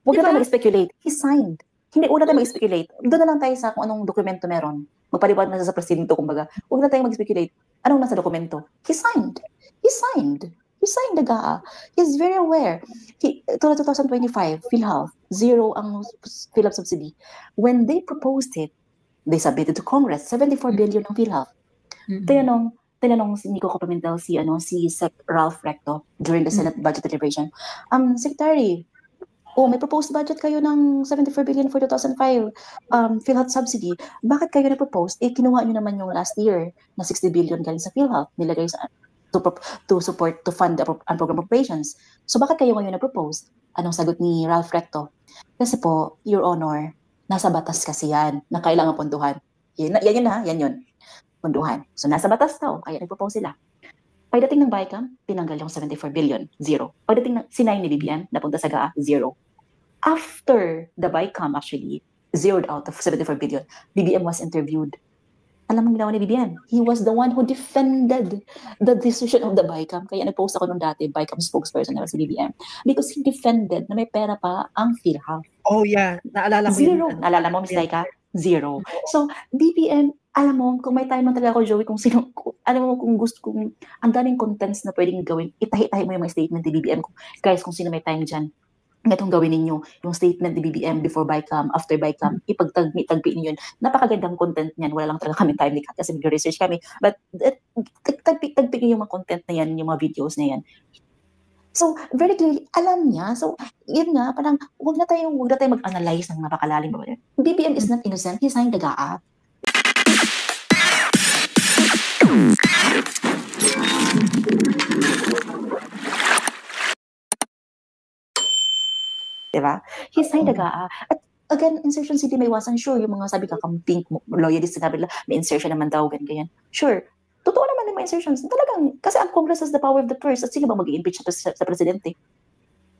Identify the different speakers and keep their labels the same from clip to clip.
Speaker 1: Huwag na tayo mag-speculate. He signed. Hindi, huwag na tayo mag-speculate. Doon na lang tayo sa kung anong dokumento meron. Magpaliwanag na sa presidente, kumbaga. Huwag na tayo mag-speculate. Anong nasa dokumento? He signed. He signed. He signed the GAA. He's very aware. Tulad 2025, PhilHealth, zero ang PhilHealth subsidy. When they proposed it, they submitted to Congress, 74 billion ng PhilHealth. Tinanong si Nico Copamintel, si Sec Ralph Recto during the Senate budget deliberation. Secretary, may proposed budget kayo ng 74 billion for 2005 PhilHealth subsidy. Bakit kayo na-propose? Kinuha nyo naman yung last year na 60 billion galing sa PhilHealth, nilagay sa to support, to fund the program operations. So bakit kayo ngayon na-propose? Anong sagot ni Ralph Recto? Kasi po, Your Honor, nasa batas kasi yan, na kailangan ponduhan. Yan yun. Ponduhan. So nasa batas daw, kaya nag-propose sila. Pagdating ng BICAM, tinanggal yung 74 billion, zero. Pagdating ng sinay ni BBM, napunta sa GAA, zero. After the BICAM actually zeroed out of 74 billion, BBM was interviewed. Alam mo ginawa ni BBM? He was the one who defended the decision of the BICAM. Kaya nag-post ako nung dati, BICAM spokesperson na si BBM. Because he defended na may pera pa ang PhilHealth.
Speaker 2: Oh yeah, naalala ko
Speaker 1: zero. Naalala mo, Ms. Laika? Zero. So, BBM, alam mo, kung may time man talaga ako, Joey, kung sino, alam mo, kung gusto, kung ang daming contents na pwedeng gawin, itahi-tahi mo yung mga statement ni BBM. Guys, kung sino may time dyan, itong gawin ninyo, yung statement ni BBM before BICAM, after BICAM, ipagtagpi ninyo yun. Napakagandang content niyan. Wala lang talaga kami time ni Kat kasi mag-research kami. But, tagpi yung mga content na yan, yung mga videos na yan. So, very clearly, alam niya. So, yun nga, parang, huwag na tayo mag-analyze ng napakalalim. BBM is not innocent. He signed the GAA. Diba? He signed the GAA. At again, insertion CD may iwasan. Sure, yung mga sabi kakamping, loyalist, sinabi nila, may insertion naman daw, ganyan. Sure. Totoo naman yung mga insertions. Talagang, kasi ang Congress has the power of the purse. At sino ba mag-i-impeach sa presidente?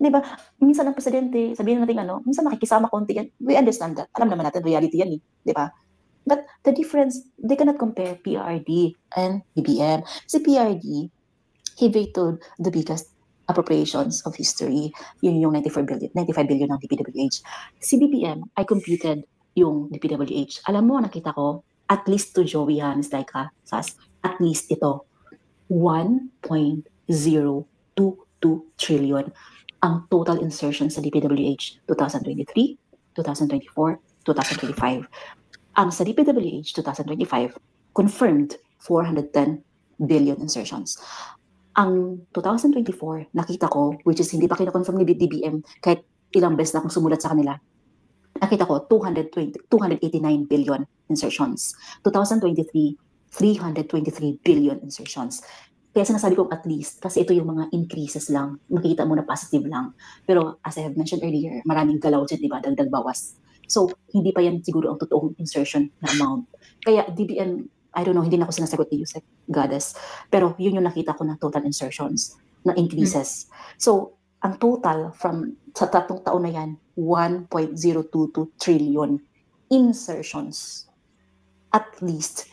Speaker 1: Diba? Minsan ang presidente, sabihin natin minsan nakikisama konti yan. We understand that. Alam naman natin, reality yan eh. Diba? But the difference, they cannot compare PRD and BBM. Si PRD, he vetoed the biggest appropriations of history, yun yung 95 billion ng DPWH. Si BBM, I computed yung DPWH. Alam mo, nakita ko, at least to Joey Hans, like Sas, at least ito, 1.022 trillion ang total insertion sa DPWH 2023, 2024, 2025. Ang sa DPWH 2025, confirmed 410 billion insertions. Ang 2024, nakita ko, which is hindi pa kina-confirm ni DBM, kahit ilang beses na akong sumulat sa kanila, nakita ko 289 billion insertions. 2023, 323 billion insertions. Kaya sinasabi ko at least, kasi ito yung mga increases lang, makikita mo na positive lang. Pero as I have mentioned earlier, maraming galaw dyan, diba? Dagdag bawas. So, hindi pa yan siguro ang totoong insertion na amount. Kaya DBM, I don't know, hindi na ako sinasagot ni Yusek Goddess. Pero yun yung nakita ko na total insertions, na increases. So, ang total from sa 3 taon na yan, 1.022 trillion insertions. At least.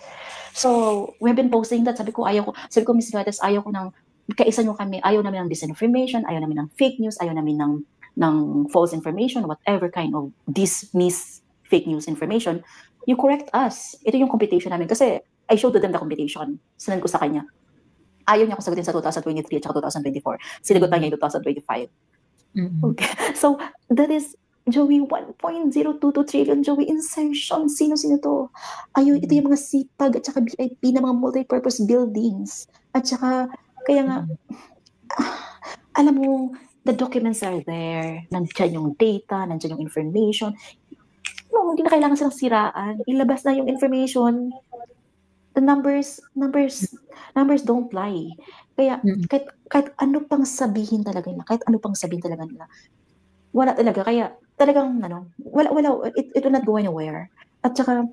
Speaker 1: So, we've been posting that. Sabi ko, Ms. Goddess, ayaw ko ng, kaisa nyo kami, ayaw namin ng disinformation, ayaw namin ng fake news, ayaw namin ng false information, whatever kind of fake news information. You correct us. Ito yung computation namin. Kasi I showed to them the computation. Sinend ko sa kanya. Ayaw niya akong sagutin sa 2023 at 2024. Sinagutan niya yung 2025. Okay. So, that is, Joey, 1.022 trillion, Joey, insertion. Sino to? Ito yung mga sipag at saka BIP na mga multi-purpose buildings. At saka, kaya nga, alam mo, the documents are there. Nandiyan yung data, nandiyan yung information. No, hindi na kailangan silang siraan. Ilabas na yung information. The numbers don't lie. Kaya, kahit ano pang sabihin talaga nila, wala talaga. Kaya, talagang, it will not go anywhere. At saka,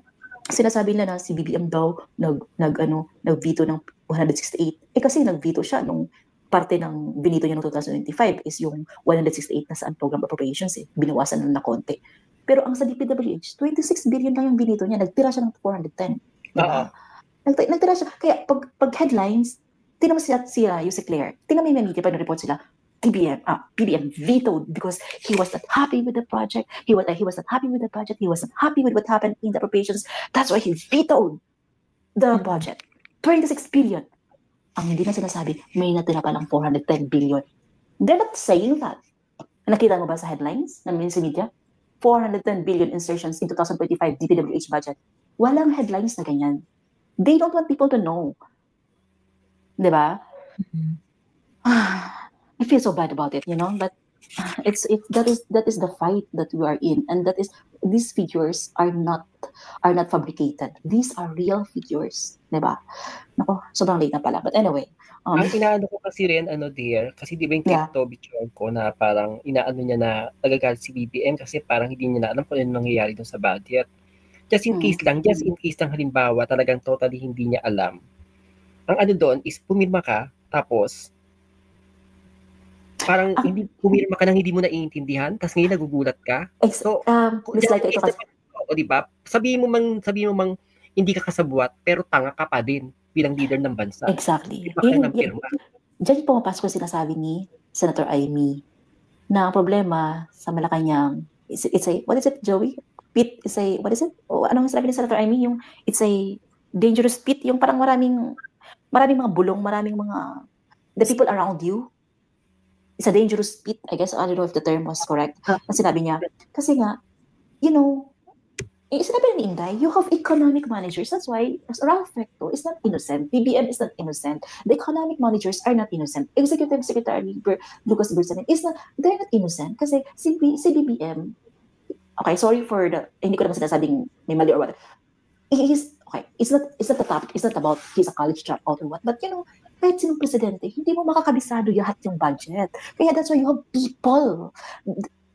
Speaker 1: sinasabi nila na si BBM daw, nag-veto ng 168. Kasi nag-veto siya nung parte ng binito niya noong 2025 is yung 168 na saan program appropriations binawasan na konti. Pero ang sa DPWH, 26 billion lang yung binito niya. Nagtira siya ng 410. Diba? Nagtira siya. Kaya pag headlines, tinan mo si Yusek Claire, tinan mo yung media pag na-report sila, PBM vetoed because he was not happy with the project. He was not happy with the budget. He was not happy with what happened in the appropriations. That's why he vetoed the budget. 26 billion. Ang hindi na sinasabi, may natira pa lang 410 billion. They're not saying that. Nakita mo ba sa headlines ng mainstream media? 410 billion insertions in 2025 DPWH budget. Walang headlines na ganyan. They don't want people to know. Diba? I feel so bad about it, but that is the fight that we are in, and that is, these figures are not fabricated. These are real figures, diba? Nako, sobrang late na pala. But anyway,
Speaker 2: ang inaano ko kasi rin, dear, kasi di ba yung crypto bitcoin ko na parang inaano niya na nagagalit si BBM kasi parang hindi niya na alam kung ano nangyayari dun sa budget. Just in case lang halimbawa talagang totally hindi niya alam. Ang ano doon is pumirma ka, tapos parang hindi pumirma ka nang hindi mo naiintindihan, tapos ngayon nagugulat ka. So, di ba? Sabihin mo mang hindi ka kasabwat, pero tanga ka pa din bilang leader ng bansa.
Speaker 1: Exactly. Diyan pumapasok yung sinasabi ni Senator Amy na ang problema sa Malacanang, what is it, Joey? Pit is a, what is it? Anong sabi ni Senator Amy? It's a dangerous pit, yung parang maraming mga bulong, maraming mga, the people around you. It's a dangerous pit, I guess. I don't know if the term was correct. Ang sinabi niya, kasi nga, sinabi ni Inday, you have economic managers. That's why Ralph Recto is not innocent. BBM is not innocent. The economic managers are not innocent. Executive Secretary Lucas Bersamin they're not innocent. Kasi si BBM, okay, sorry for hindi ko naman sinasabing may mali or what. It's not the topic. It's not about he's a college dropout or what. But kahit sinong presidente, hindi mo makakabisado lahat yung budget. Kaya that's why you have people.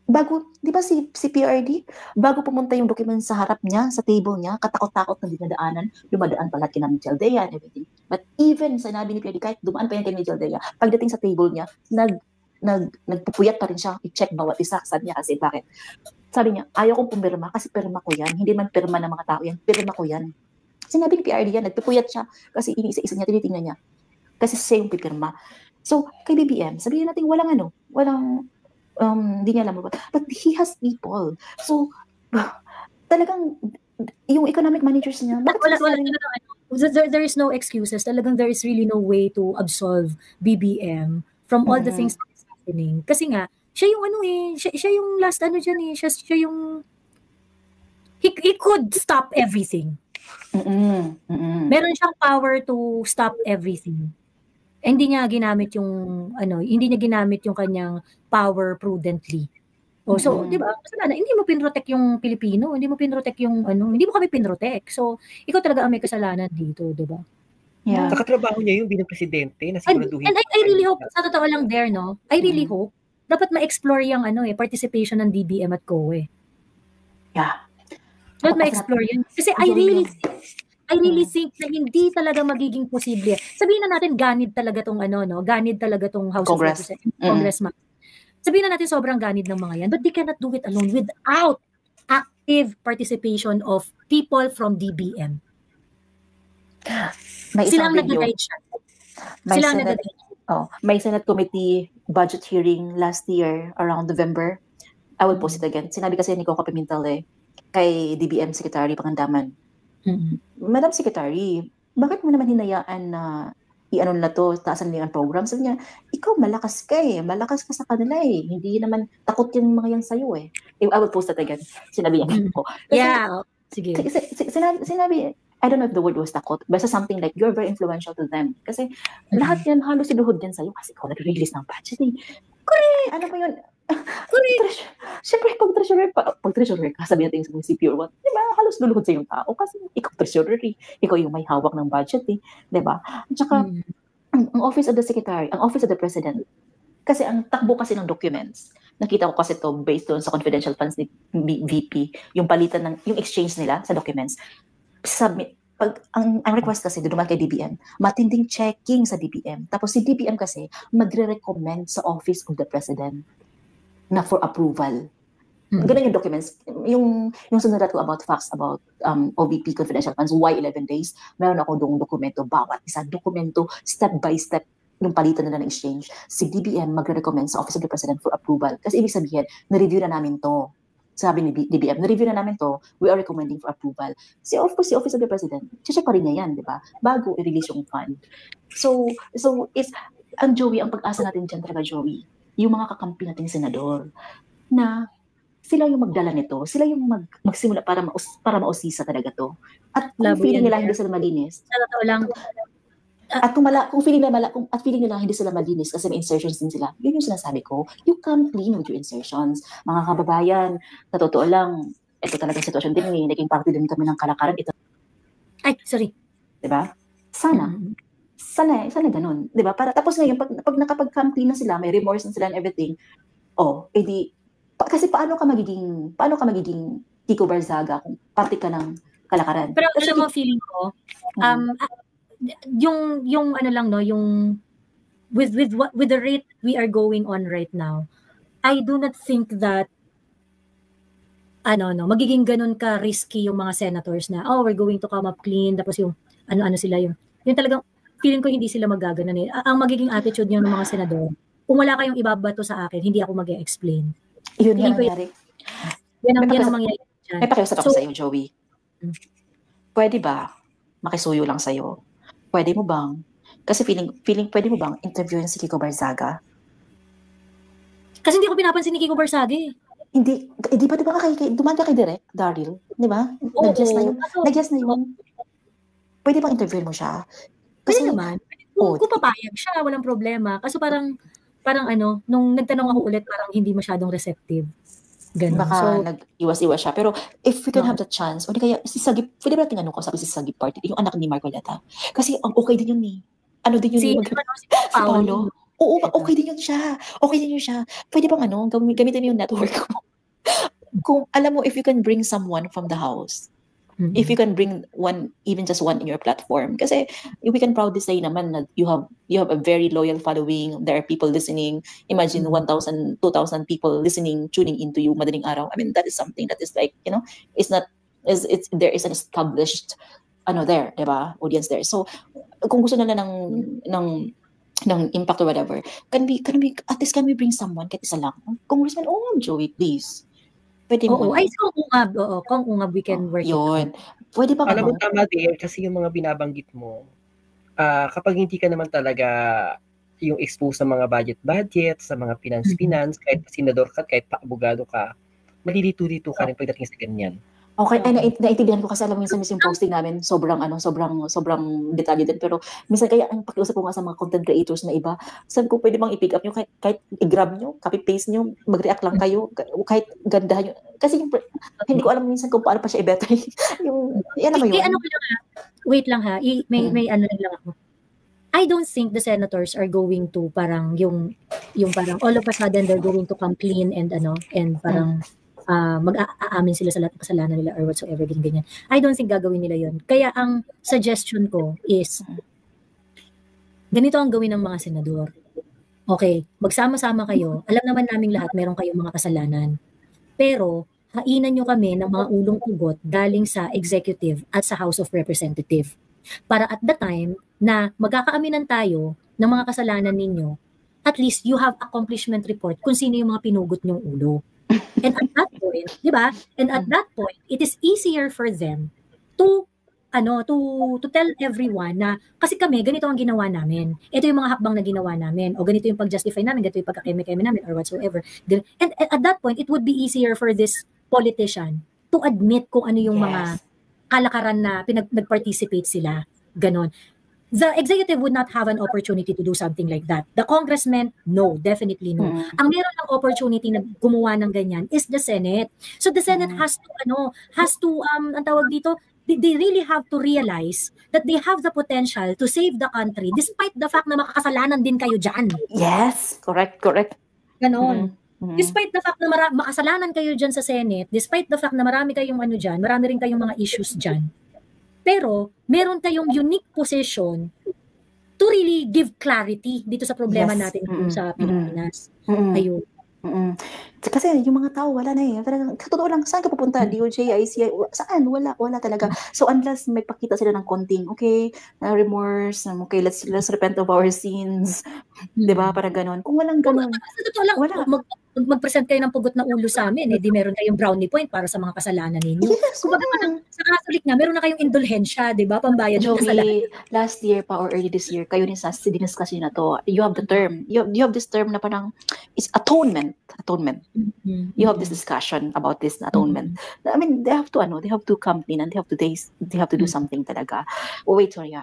Speaker 1: Bago, di ba si PRD, bago pumunta yung document sa harap niya, sa table niya, katakot-takot na dinadaanan, dumadaan pala kina Michelle Dea and everything. But even sinabi ni PRD, kahit dumaan pa yan kay Michelle Dea, pagdating sa table niya, nagpupuyat pa rin siya, i-check bawat isa. Sabi niya kasi, bakit? Sabi niya, ayaw kong pumirma kasi pirma ko yan. Hindi man pirma ng mga tao yan, pirma ko yan. Sinabi ni PRD yan, nagpupuyat siya kasi iniisa-isa niya, tinitingnan niya. Kasi siya yung pipirma. So, kay BBM, sabihin natin walang hindi niya alam ba. But he has people. So, talagang, yung economic managers niya,
Speaker 3: there is no excuses. Talagang there is really no way to absolve BBM from all the things that is happening. Kasi nga, siya yung siya yung last dyan siya yung, he could stop everything. Meron siyang power to stop everything. Hindi niya ginamit yung kanyang power prudently. So, di ba? Kasalanan, hindi mo pinrotect yung Pilipino, hindi mo pinrotect yung hindi mo kami pinrotect. So, ikaw talaga ang may kasalanan dito, di ba?
Speaker 1: Yeah.
Speaker 2: Sa katrabaho niya yung bilang presidente na siguraduhin.
Speaker 3: And I really hope, sa totoo lang there, I really hope, dapat ma-explore yung participation ng DBM at COE.
Speaker 1: Yeah.
Speaker 3: Dapat ma-explore yun. Kasi I really think na hindi talaga magiging posible. Sabihin na natin ganid talaga tong House of Representatives, Congressman. Sabihin na natin sobrang ganid ng mga yan, but they cannot do it alone without active participation of people from DBM. Silang nag-guide siya.
Speaker 1: May Senate Committee budget hearing last year around November. I will post it again. Sinabi kasi ni Coco Pimentel kay DBM Secretary Pangandaman, Madam Secretary, bakit mo naman hinayaan na i-ano na to, taasan niya ang program? Sabi niya, ikaw malakas ka malakas ka sa kanila hindi naman takot yung mga yan sa'yo I will post that again. Sinabi niya ko.
Speaker 3: Yeah, sige.
Speaker 1: Sinabi, I don't know if the word was takot, basta something like, you're very influential to them. Kasi lahat yan, halos sinuhod yan sa'yo kasi ikaw nag-release ng budget ano po yun? Siyempre, pag treasurer ka, sabi natin sa munisipyo, diba, halos luluhod sa yung tao kasi ikaw treasurer ikaw yung may hawak ng budget diba? At saka, ang Office of the Secretary, ang Office of the President, kasi ang takbo kasi ng documents, nakita ko kasi to based on sa confidential funds ni VP, yung palitan yung exchange nila sa documents, submit, ang request kasi dumaan kay DBM, matinding checking sa DBM. Tapos si DBM kasi magre-recommend sa Office of the President na for approval. Ganun yung documents. Yung sunulat ko about facts about OVP confidential funds, why 11 days, meron ako doong dokumento, bawat isang dokumento, step by step, nung palitan nila ng exchange, si DBM magre-recommend sa Office of the President for approval. Kasi ibig sabihin, na-review na namin to. Sabi ni DBM, na-review na namin to, we are recommending for approval. Of course, si Office of the President, check pa rin niya yan, di ba? Bago i-release yung fund. So ang Joey, ang pag-asa natin dyan talaga, Joey, yung mga kakampi nating senador, na sila yung magdala nito, sila yung magsimula para mausisa talaga to. At kung feeling nila hindi sila malinis,
Speaker 3: sa totoo lang,
Speaker 1: at kung feeling nila hindi sila malinis kasi may insertions din sila, yun yung sinasabi ko, you come clean with your insertions. Mga kababayan, sa totoo lang, ito talagang sitwasyon din eh, naging parte din kami ng kalakaran. Ito.
Speaker 3: Ay, sorry.
Speaker 1: Diba? Sana ganun. Diba? Tapos ngayon, pag nakapag-come clean na sila, may remorse na sila and everything, edi, kasi paano ka magiging Kiko Barzaga kung parte ka ng kalakaran?
Speaker 3: Pero alam mo, feeling ko, yung ano lang, no, yung with the rate we are going on right now, I do not think that magiging ganun ka risky yung mga senators na we're going to come up clean, tapos yung ano sila yung talagang feeling ko hindi sila magaganon eh. Ang magiging attitude niyo ng mga senador, kung wala kayong ibabato sa akin, hindi ako mag-e-explain.
Speaker 1: Yun yung nangyari.
Speaker 3: Yan ang mangyayari dyan.
Speaker 1: May pakiusap ako sa'yo, Joey. Pwede ba makisuyo lang sa'yo? Pwede mo bang? Kasi feeling pwede mo bang interviewin si Kiko Barzaga?
Speaker 3: Kasi hindi ko pinapansin ni Kiko Barzaga eh.
Speaker 1: Hindi ba dumaan ka kay Direk, Daryl? Di ba? Nag-yes na yun. Pwede bang interviewin mo siya?
Speaker 3: Kasi naman, kung papayag siya, walang problema. Kaso parang nung nagtanong ako ulit, parang hindi masyadong receptive. Ganun.
Speaker 1: Baka nag-iwas-iwas siya. Pero if we can have the chance, o di kaya si Sagip, pwede ba tinanong ko, sabi si Sagip Party, yung anak ni Marcoleta. Kasi ang okay din yun eh. Ano din yun? Si Paolo. Oo, okay din yun siya. Pwede bang gamitin mo yung network mo. Kung alam mo, if you can bring someone from the house, if you can bring even just one in your platform, kasi we can proudly say naman that you have a very loyal following. There are people listening. Imagine 1,000, 2,000 people listening, tuning into you madaling araw. I mean, that is something that is like, there is an established there, diba? Audience there. So kung gusto nila ng impact or whatever, can we at least can we bring someone kahit isa lang? Congressman Joey, please. Pwede mo.
Speaker 3: Kung ungab we can work
Speaker 1: yun. Pwede ba
Speaker 2: alam mo tama din kasi yung mga binabanggit mo, kapag hindi ka naman talaga yung expose sa mga budget, sa mga finance, kahit senador ka, kahit abogado ka, malilito-lito ka rin pagdating sa ganyan.
Speaker 1: Okay, ay naintindihan ko kasi alam mo minsan yung posting namin sobrang detalye din, pero minsan kaya ang pakiusap ko nga sa mga content creators na iba, sabi ko pwede bang i-pick up nyo kahit i-grab nyo, copy-paste nyo, mag-react lang kayo, kahit gandahan nyo. Kasi hindi ko alam minsan kung paano pa siya i-better. Yan naman yun.
Speaker 3: Wait lang ha, may ano lang ako. I don't think the senators are going to parang yung parang all of a sudden they're going to come clean and parang mag-aamin sila sa lahat ng kasalanan nila or whatsoever, ganyan. I don't think gagawin nila yun. Kaya ang suggestion ko is, ganito ang gawin ng mga senador. Okay, magsama-sama kayo. Alam naman naming lahat, meron kayong mga kasalanan. Pero, hainan nyo kami ng mga ulong tugot galing sa executive at sa House of Representative. Para at the time na magkakaaminan tayo ng mga kasalanan ninyo, at least you have accomplishment report kung sino yung mga pinugot nyong ulo. And at that point, di ba? And at that point, it is easier for them to tell everyone na kasi kami, ganito ang ginawa namin. Ito yung mga hakbang na ginawa namin. O ganito yung pag-justify namin, ganito yung pagkakeme-keme namin or whatsoever. And at that point, it would be easier for this politician to admit kung ano yung mga kalakaran na nag-participate sila. Ganon. The executive would not have an opportunity to do something like that. The congressman, no, definitely no. Ang meron ng opportunity na gumawa ng ganyan is the Senate. So the Senate has to ang tawag dito, they really have to realize that they have the potential to save the country despite the fact na makakasalanan din kayo dyan.
Speaker 1: Yes, correct.
Speaker 3: Ganon. Despite the fact na makasalanan kayo dyan sa Senate, despite the fact na marami rin kayong mga issues dyan, pero meron tayong unique position to really give clarity dito sa problema natin sa Pilipinas. Ayun.
Speaker 1: Kasi yung mga tao, wala na eh. Talagang, totoo lang, saan ka pupunta? DOJ, ICI, saan? Wala talaga. So unless may pakita sila ng konting, okay, remorse, okay, let's repent of our sins. Diba? Parang ganon. Kung walang ganon,
Speaker 3: sa totoo lang,
Speaker 1: wala.
Speaker 3: mag-present kayo ng pugot na ulo sa amin, di meron kayong brownie point para sa mga kasalanan ninyo.
Speaker 1: Yes,
Speaker 3: kumbaga sa Catholic na, meron na kayong indulhensya, di ba? Pambayad ng kasalanan.
Speaker 1: Joey, last year pa or early this year, kayo ni Sas, diniscuss yun na to. You have the term. You have this term na parang, it's atonement. You have this discussion about this atonement. I mean, they have to come in and they have to do something talaga. Oh, wait, sorry,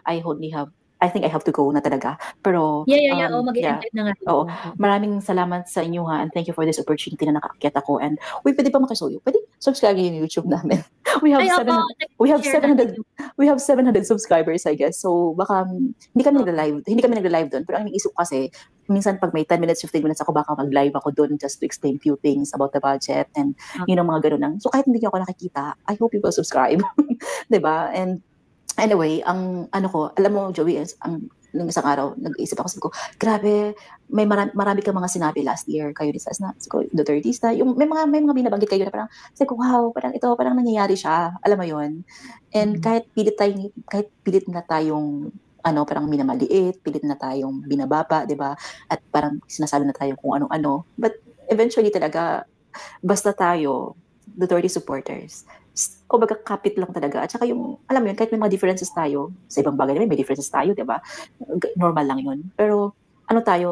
Speaker 1: I think I have to go na talaga. Pero,
Speaker 3: mag-end na nga.
Speaker 1: Maraming salamat sa inyo ha, and thank you for this opportunity na nakaakyat ako. And, pwede pa makisuyo? Pwede subscribe yung YouTube namin. We have 700 subscribers, I guess. So, baka, hindi kami nagla-live doon. Pero ang isip kasi, minsan pag may 10 minutes, 15 minutes ako, baka mag-live ako doon just to explain few things about the budget and, mga ganun lang. So, kahit hindi niyo ako nakikita, I hope you will subscribe. Diba? And, anyway, alam mo, Joey, nung isang araw, nag-iisip ako, sabi ko, grabe, may marami kang mga sinabi last year, kayo ni Sas na, Dutertista, yung may mga binabanggit kayo na parang, sabi ko, wow, parang nangyayari siya, alam mo yon. And kahit pilit na tayong, parang minamaliit, pilit na tayong binababa, di ba? At parang sinasabi na tayo kung ano-ano. But eventually talaga, basta tayo, Duterte supporters, kumbaga kapit lang talaga. At saka yung, alam mo yun, kahit may mga differences tayo, sa ibang bagay naman may differences tayo, di ba? Normal lang yun. Pero,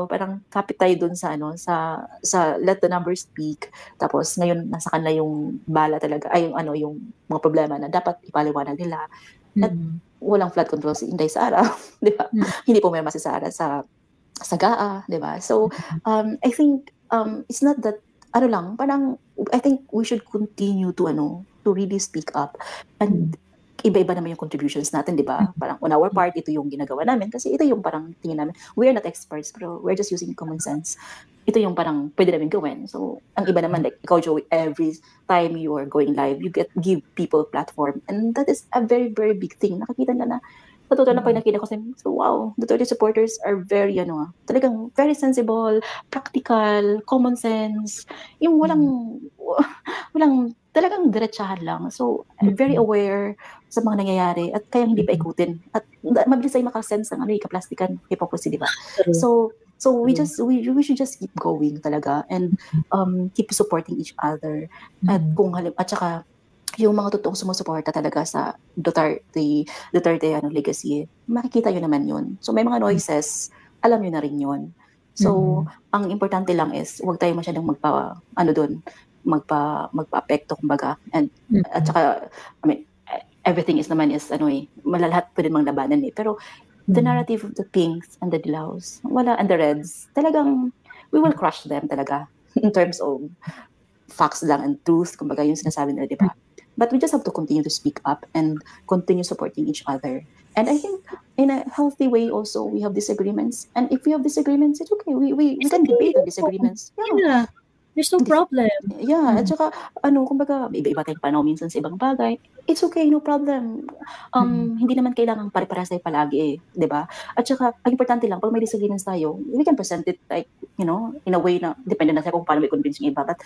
Speaker 1: parang kapit tayo dun sa let the numbers speak. Tapos, ngayon, nasa kanila yung bala talaga, yung mga problema na dapat ipaliwanag nila. At walang flood control si Inday Sara, di ba? Hindi po may si Sara sa GAA, di ba? So, I think, it's not that, parang, I think we should continue to really speak up. And iba-iba naman yung contributions natin, di ba? Parang on our part, ito yung ginagawa namin. Kasi ito yung parang tingin namin, we are not experts, pero we're just using common sense. Ito yung parang pwede namin gawin. So, ang iba naman, like, ikaw, Joey, every time you are going live, you give people platform. And that is a very, very big thing. Nakikita na sa totoo na pag nakita ko, so wow, the Duterte supporters are very, talagang very sensible, practical, common sense, yung walang talagang diretsahan lang. So, I'm very aware sa mga nangyayari at kaya hindi pa ikutin. At mabilis ay makasense ng ikaplastikan, hypocrisy, di ba? So we should just keep going talaga and keep supporting each other. At saka yung mga totoong sumusuporta talaga sa Duterte legacy, makikita yun naman yun. So may mga noises, alam nyo na rin yun. So, ang importante lang is, huwag tayo masyadong magpa-apekto, kumbaga. And, at saka, everything is malalahat pwede mang labanan eh. Pero, the narrative of the pinks and the dilaws, and the reds, talagang, we will crush them talaga. In terms of facts lang and truth, kumbaga yung sinasabi nila, di ba? But we just have to continue to speak up and continue supporting each other. And I think in a healthy way also, we have disagreements. And if we have disagreements, it's okay. We can debate on disagreements.
Speaker 3: Yeah. There's no problem.
Speaker 1: Yeah. At saka, kumbaga, iba-iba tayong panahon minsan sa ibang bagay. It's okay, no problem. Hindi naman kailangan pare-pares tayo palagi eh. Diba? At saka, ang importante lang, pag may disagreements tayo, we can present it like, in a way na, depende na tayo kung paano may convince yung iba. But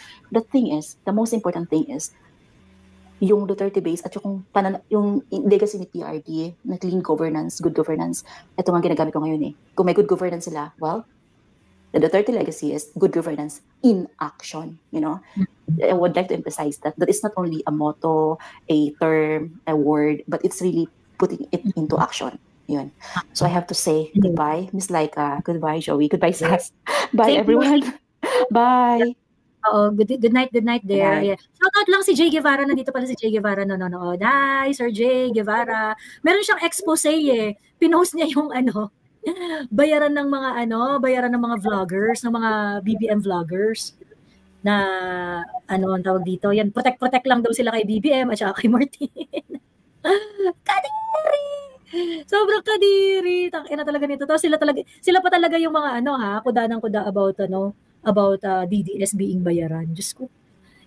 Speaker 1: the most important thing is, yung Duterte base at yung legacy ni PRD na clean governance, good governance, ito nga ginagamit ko ngayon eh. Kung may good governance sila, well, the Duterte legacy is good governance in action, I would like to emphasize that it's not only a motto, a term, a word, but it's really putting it into action. Yun. So I have to say goodbye, Miss Laika. Goodbye, Joey. Goodbye, Sas. Bye, everyone. Bye.
Speaker 3: Oo, good night there.
Speaker 1: Good night.
Speaker 3: Shoutout lang si Jay Guevara, nandito pala si Jay Guevara nanonood. Hi, Sir Jay Guevara. Meron siyang expose eh. Pinost niya yung bayaran ng mga vloggers, ng mga BBM vloggers na ang tawag dito. Yan, protect lang daw sila kay BBM at saka kay Martin. Kadiri! Sobrang kadiri. Tangina talaga nito. Tapos sila pa talaga yung mga kuda ng kuda about DDS being bayaran. Diyos ko.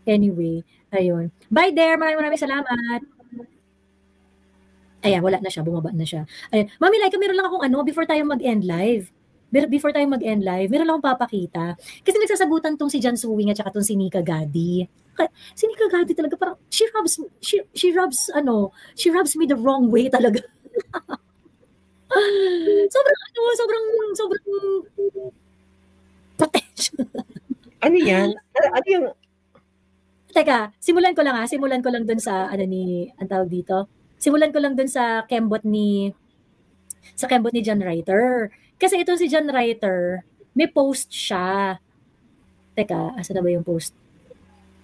Speaker 3: Anyway, ayun. Bye there. Maraming salamat. Ayan, wala na siya. Bumaba na siya. Ayan. Mami Laika, meron lang akong before tayo mag-end live. before tayo mag-end live, meron lang akong papakita. Kasi nagsasagutan tong si Jan Suwing at saka tong si Nika Gadi. Si Nika Gadi talaga parang she rubs me the wrong way talaga. sobrang potential.
Speaker 2: Ano yan? Ano yung...
Speaker 3: Teka, simulan ko lang dun sa, ang tawag dito? Simulan ko lang dun sa kembot ni John Reiter. Kasi ito si John Reiter, may post siya. Teka, asa na ba yung post?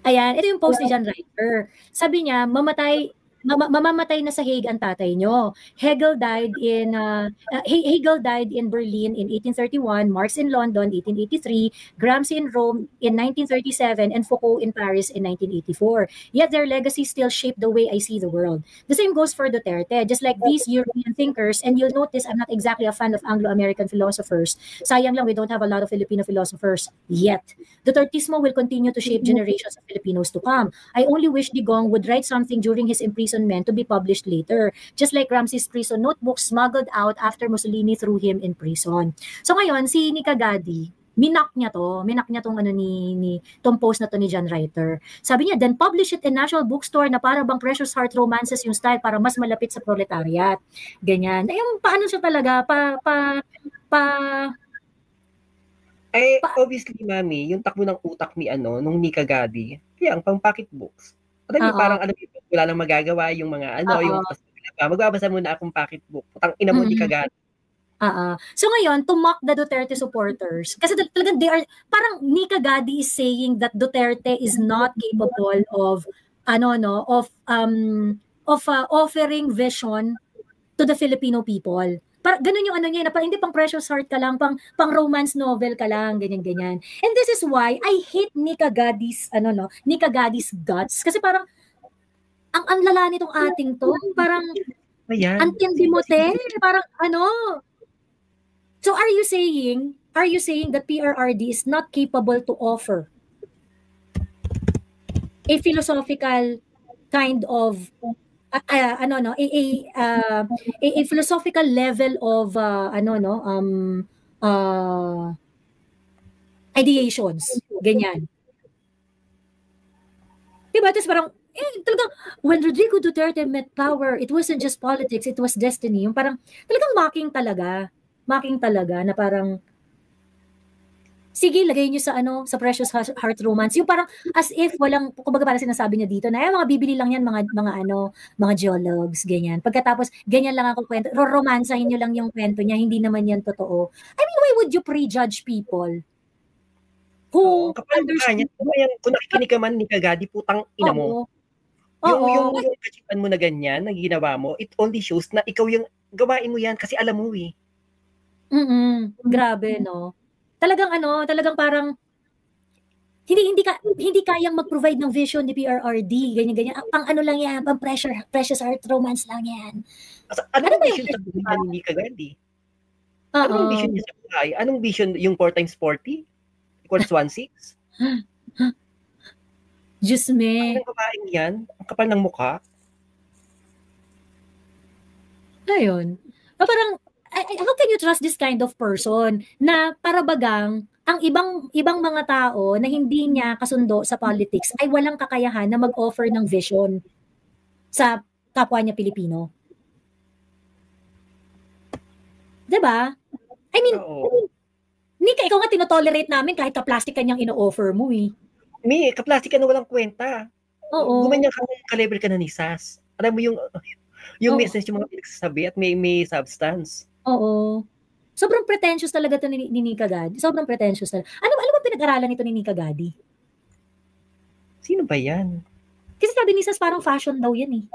Speaker 3: Ayan, ito yung post ni John Reiter. Sabi niya, mamamatay na sa Hague ang tatay nyo. Hegel died in Berlin in 1831, Marx in London 1883, Gramsci in Rome in 1937, and Foucault in Paris in 1984. Yet their legacy still shape the way I see the world. The same goes for Duterte. Just like these European thinkers, and you'll notice I'm not exactly a fan of Anglo-American philosophers. Sayang lang we don't have a lot of Filipino philosophers yet. Dutertismo will continue to shape generations of Filipinos to come. I only wish Digong would write something during his imprisonment to be published later. Just like Ramsey's prison notebooks smuggled out after Mussolini threw him in prison. So ngayon, si Nika Gadi, minak niya tong tong post na to ni John Reiter. Sabi niya, then publish it in National Bookstore na para bang Precious Heart Romances yung style para mas malapit sa proletariat. Ganyan. Ayun, paano siya talaga,
Speaker 2: obviously, mami, yung takbo ng utak ni nung Nika Gadi, kaya ang pang pocket books. Parang wala nang magagawa yung mga yung magbabasa muna akong pocketbook. Putang ina mo, Nika Gadi.
Speaker 3: So ngayon, to mock the Duterte supporters, kasi talagang parang Nika Gadi is saying that Duterte is not capable of offering vision to the Filipino people. Ganun yung niya, na parang hindi pang Precious Heart ka lang, pang romance novel ka lang, ganyan. And this is why I hate Nika Gadi's guts, kasi parang ang lala nitong ating to, parang antindi mo parang So are you saying that PRRD is not capable to offer a philosophical kind of a philosophical level of ideations, ganyan. Diba? Tapos parang talagang when Rodrigo Duterte met power, it wasn't just politics, it was destiny. Yung parang talagang mocking talaga na parang sige, lagay niyo sa Precious Heart Romance. Yung parang as if walang, kumbaga parang sinasabi niya dito na mga bibili lang yan mga geologs, ganyan. Pagkatapos ganyan lang ako kwento, romansahin niyo lang yung kwento niya, hindi naman yan totoo. I mean, why would you prejudge people who
Speaker 2: understand? Kung nakikinig ka man ni Kagadi, putang ina mo. Yung kachipan mo na ganyan, na ginawa mo, it only shows na ikaw yung gawain mo yan kasi alam mo eh.
Speaker 3: Grabe, no? Talagang parang hindi kayang mag-provide ng vision ni PRRD, ganyan. Pang lang yan, pang Precious Heart Romance lang yan.
Speaker 2: Anong vision sa buhay ni Kagadi? Anong vision niya sa buhay? Anong vision yung 4 times 40 equals 1/6?
Speaker 3: Diyos me.
Speaker 2: Anong babaeng yan? Ang kapal ng mukha.
Speaker 3: Ayun. Parang how can you trust this kind of person na para bagang ang ibang mga tao na hindi niya kasundo sa politics ay walang kakayahan na mag-offer ng vision sa kapwa niya Pilipino? Diba? I mean, Nika, ikaw nga tinotolerate namin kahit ka-plastic kanyang ino-offer mo eh.
Speaker 2: Ka-plastic ka na walang kwenta.
Speaker 3: Oo.
Speaker 2: Gumanyan ka-level ka na ni Sas. Alam mo yung message yung mga pinagsasabi at may substance.
Speaker 3: Oo. Sobrang pretentious talaga to ni Nika Gadi. Sobrang pretentious talaga. Ano ba pinag-aralan nito ni Nika Gadi?
Speaker 2: Sino ba yan?
Speaker 3: Kasi sabi ni Sas parang fashion daw yan eh.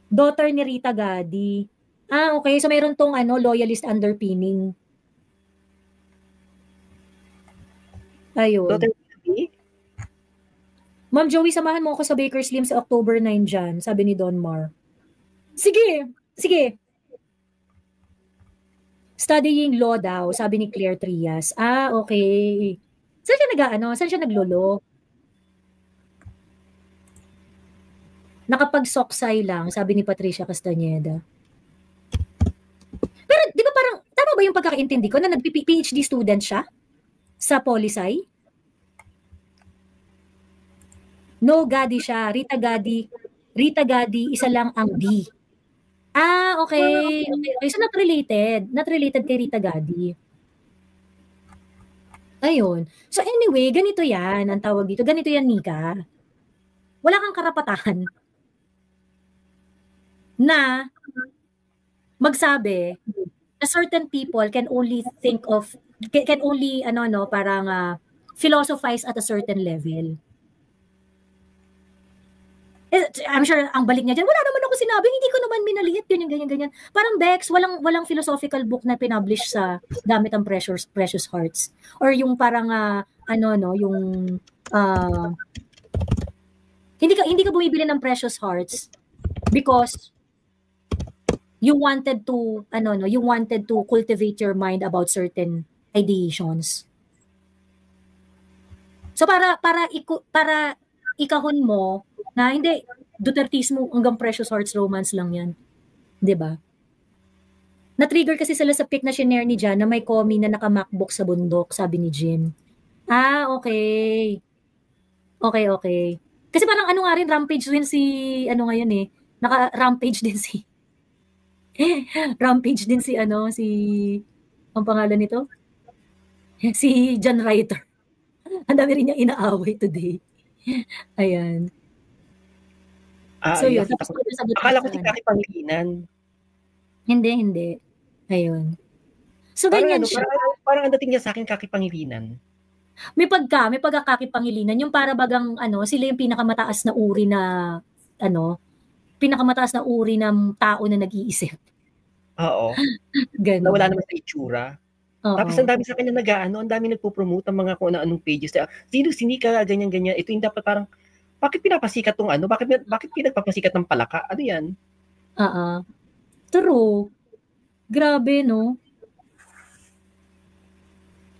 Speaker 3: Daughter ni Rita Gadi. Okay. So mayroon tong loyalist underpinning. Ayun.
Speaker 2: Daughter ni?
Speaker 3: Ma'am Joey, samahan mo ako sa Baker Slim sa October 9 dyan, sabi ni Don Mar. Sige. Studying law daw, sabi ni Claire Trias. Okay. Saan siya naglolo? Nakapag-soksay lang, sabi ni Patricia Castañeda. Pero di ba parang, tama ba yung pagkakaintindi ko na nag-PhD student siya sa Poli-Sci. No, Gadi siya. Rita Gadi, isa lang ang D. Okay. So, not related. Not related kay Rita Gadi. Ayun. So, anyway, ganito yan. Ang tawag dito. Ganito yan, Nika. Wala kang karapatan na magsabi na certain people can only think of, can only, parang philosophize at a certain level. I'm sure ang balik niya dyan, wala naman ako sinabi, hindi ko naman minaliit, ganyan. Parang Bex, walang philosophical book na pinublish sa gamit ang Precious Hearts. Or yung parang, yung, hindi ka bumibili ng Precious Hearts because you wanted to, you wanted to cultivate your mind about certain ideations. So para ikahon mo na hindi, Dutertismo hanggang Precious Hearts romance lang yan. 'Di ba? Na-trigger kasi sila sa pic na shinare ni Jan na may commie na naka-MacBook sa bundok, sabi ni Jim. Okay. Okay. Kasi parang nga rin, rampage din si, ngayon eh, naka-rampage din si, ang pangalan nito? Si Jan Writer. Ang dami rin niya inaaway today. Ayan.
Speaker 2: So yun. Akala ko si Kaki Pangilinan.
Speaker 3: Hindi. Ayun. So ganyan siya.
Speaker 2: Parang ang dating niya sa akin Kaki Pangilinan.
Speaker 3: May pagka-Kaki Pangilinan. Yung para bagang, sila yung pinakamataas na uri na, ng tao na nag-iisip.
Speaker 2: Oo.
Speaker 3: Ganun.
Speaker 2: Na wala naman sa itsura. Tapos ang dami sa kanya ang dami nagpo-promote ng mga kung anong pages. Sino sinika, ganyan. Ito yung dapat parang, bakit pinapasikat tong bakit pinagpapasikat ng palaka? Ano yan?
Speaker 3: True. Grabe, no?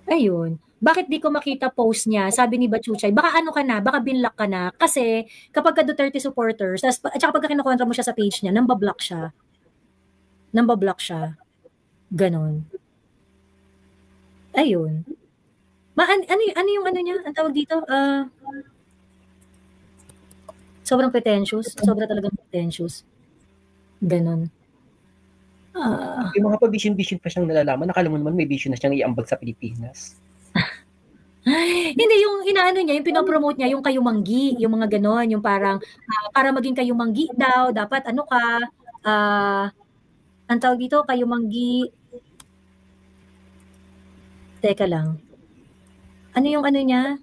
Speaker 3: Ayun. Bakit di ko makita post niya? Sabi ni Bachuchay, baka baka binlock ka na. Kasi kapag ka Duterte supporters, at saka pagka kinukontra mo siya sa page niya, nambablock siya. Ganon. Ayun. Ano yung niya? Ang tawag dito? Sobrang pretentious. Sobra talagang pretentious. Ganon.
Speaker 2: Yung mga pa-vision pa siyang nalalaman, nakala mo naman may vision na siyang iambag sa Pilipinas.
Speaker 3: Hindi, yung niya, yung pinopromote niya, yung kayumanggi, yung mga ganon, yung parang, para maging kayumanggi daw, dapat ang tawag dito, kayumanggi, teka lang. Ano yung niya?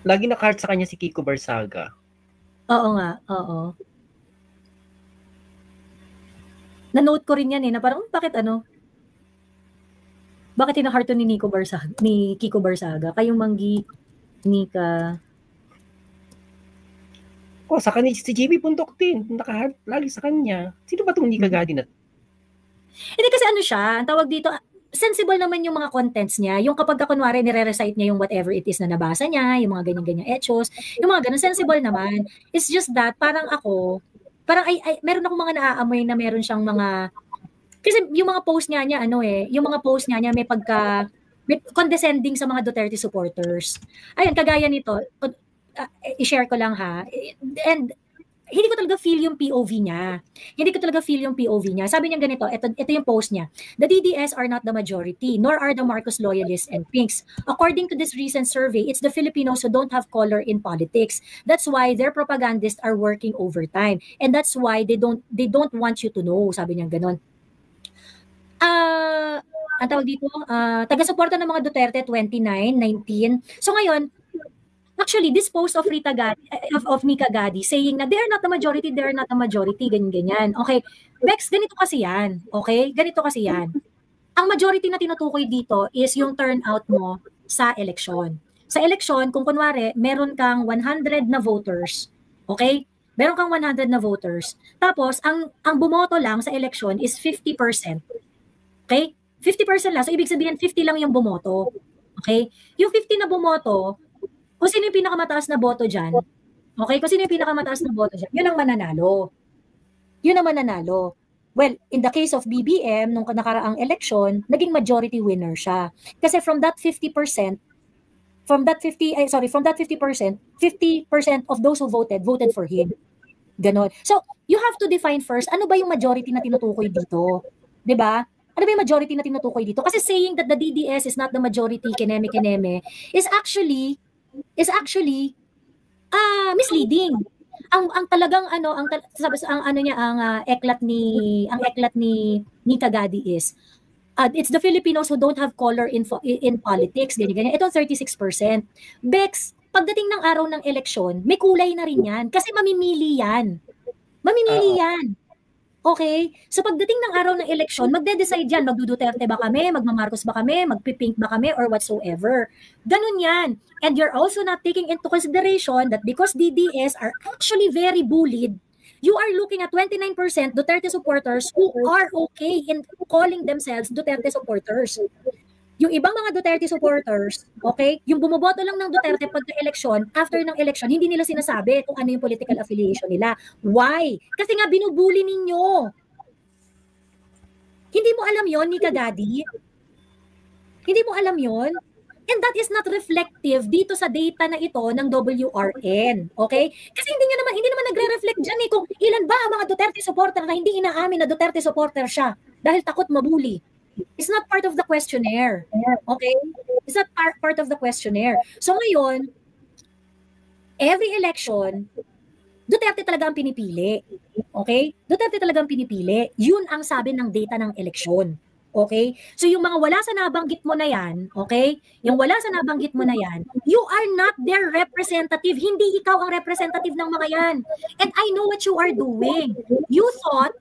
Speaker 2: Lagi na-card sa kanya si Kiko Barsaga.
Speaker 3: Oo nga. Na-note ko rin yan na parang, bakit ina-heart ni Kiko Barsaga? Kayong Manggi, Nika.
Speaker 2: Sa kanya, si JB Puntok din. Naka-heart lagi sa kanya. Sino ba itong Nika Gadi na?
Speaker 3: Hindi kasi siya, ang tawag dito, sensible naman yung mga contents niya. Yung kapag kunwari nire-recite niya yung whatever it is na nabasa niya, yung mga ganyan-ganyan echos, yung mga ganun, sensible naman. It's just that, parang meron akong mga naaamoy na meron siyang mga, kasi yung mga post niya may condescending sa mga Duterte supporters. Ayun, kagaya nito, i-share ko lang ha. And hindi ko talaga feel yung POV niya. Sabi niya ganito, ito yung post niya. The DDS are not the majority, nor are the Marcos loyalists and pinks. According to this recent survey, it's the Filipinos who don't have color in politics. That's why their propagandists are working overtime. And that's why they don't want you to know. Sabi niya ganon. Ang tawag dito, taga-suporta ng mga Duterte 29, 19. So ngayon, actually, this post of Nika Gadi saying na they are not the majority, ganyan. Okay, Bex, ganito kasi yan. Ang majority na tinutukoy dito is yung turnout mo sa eleksyon. Sa eleksyon, kung kunwari, meron kang 100 na voters, okay? Meron kang 100 na voters. Tapos, ang bumoto lang sa eleksyon is 50%. Okay? 50% lang. So, ibig sabihin, 50 lang yung bumoto. Okay? Yung 50 na bumoto, kung sino yung pinakamataas na boto dyan, okay, yun ang mananalo. Well, in the case of BBM, nung nakaraang election, naging majority winner siya. Kasi from that 50%, from that 50% of those who voted for him. Ganon. So, you have to define first, ano ba yung majority na tinutukoy dito? 'Di ba? Ano ba yung majority na tinutukoy dito? Kasi saying that the DDS is not the majority, kineme-kineme, is actually misleading. Ang talagang eklat ni Kagadi is it's the Filipinos who don't have color in politics, ganyan. Ito 36%. Bex, pagdating ng araw ng eleksyon, may kulay na rin yan kasi mamimili yan. Okay? So pagdating ng araw ng eleksyon, magde-decide yan, magduduterte ba kami, magmamarcos ba kami, magpipink ba kami, or whatsoever. Ganun yan. And you're also not taking into consideration that because DDS are actually very bullied, you are looking at 29% Duterte supporters who are okay in calling themselves Duterte supporters. Yung ibang mga Duterte supporters, okay, yung bumoboto lang ng Duterte pagka-eleksyon, after ng eleksyon, hindi nila sinasabi kung ano yung political affiliation nila. Why? Kasi nga binubuli ninyo. Hindi mo alam yon ni Kagadi? Hindi mo alam yon? And that is not reflective dito sa data na ito ng WRN. Okay? Kasi hindi naman nagre-reflect dyan kung ilan ba ang mga Duterte supporter na hindi inaamin na Duterte supporter siya dahil takot mabuli. It's not part of the questionnaire. Okay? It's not part of the questionnaire. So ngayon, every election, Duterte talaga ang pinipili. Okay? Duterte talaga ang pinipili. Yun ang sabi ng data ng eleksyon. Okay? So yung mga wala sa nabanggit mo na yan, okay? Yung wala sa nabanggit mo na yan, you are not their representative. Hindi ikaw ang representative ng mga yan. And I know what you are doing. You thought